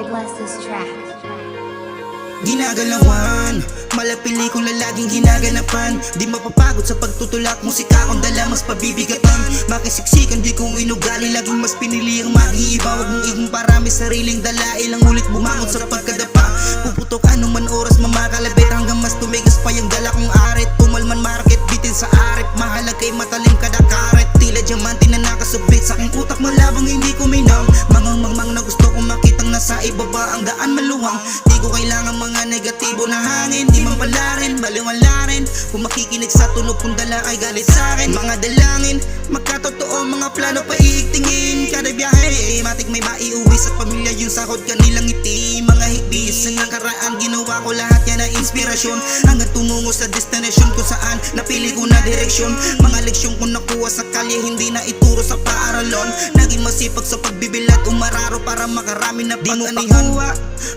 bless this track. Ginagalawan, malapili kong lalaging ginaganapan. Di mapapagod sa pagtutulak, musika akong dala mas pabibigatan. Makisiksikan di kong inugali, laging mas pinili ang mag-iiba. Huwag mong igong parami, sariling dala, ilang ulit bumangon sa pagkadapa. Puputok anuman oras mamakalabit, hanggang mas tumigas pa yung dala kong arit. Tumalman market, bitin sa arip, mahalag kay matalim kada karet. Tila diamante na nakasubit sa aking utak, malabang hindi ko minam. Mangang na gusto kong makitang nasa ibaba ang daan maluwang. Di ko kailangan mga negatibo na hangin, di man pala rin, baliwala rin. Kung makikinig sa tunog kung dala ay galit sa akin. Mga dalangin, magkatotoo, mga plano pa iigtingin. Kada biyahe, matik may maiuwi sa pamilya yung sahod kanilang ngiti. Mga higbis, ang nakaraan ginawa ko lahat yan na inspirasyon. Hanggang tumungo sa destination kung saan napili ko na direksyon. Mga leksyon ko nakuha sa kalye, hindi na ituro sa paaralon. Naging masipag sa pagbibilat, umararo para makarami na pag-anihan.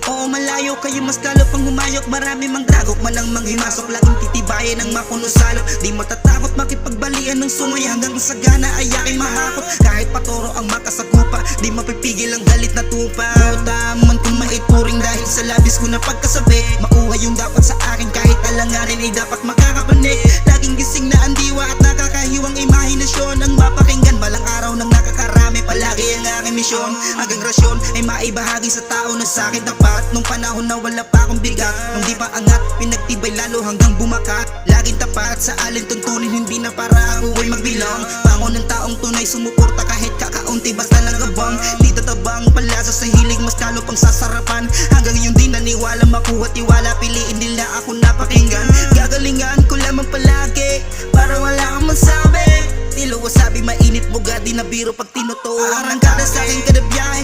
Oo, malayo kayo, mas lalo pang humayok. Marami mang dragok, manang manghimasok. Laging titibayan ng makunusalo. Di matatakot makipagbalian ng sungay, hanggang sa gana ay aking mahakot. Kahit patoro ang makasagupa, di mapipigil ang galit na tupa. Taman kung maituring dahil sa labis ko na pagkasabi. Makuha yung dapat sa akin, kahit alanganin ay dapat makakapanik. Laging gising na ang diwa at nakakahiwang imahinasyon. Ang mapakinggan balang araw ng nakakarami, palagi ang aking misyon. Hanggang rasyon ay maibahagi sa tao na sa'kin tapat. Nung panahon na wala pa akong bigat, nung di pa angat, pinagtibay lalo hanggang bumakat. Laging tapat sa alin tuntunin, hindi na para ako ay magbilang. Pangon ng taong tunay, sumuporta kahit kakaunti, basta nagabang. Di tatabang palasa sa hilig, mas lalo pang sasarapan. Hanggang yung di naniwala, makuha tiwala, piliin nila ako napakinggan. Gagalingan ko lamang palagi, para wala kang masabi. Tilo wasabi, mainit buga, di na biro pag tinuto. Arangkada sa aking kada biyahe,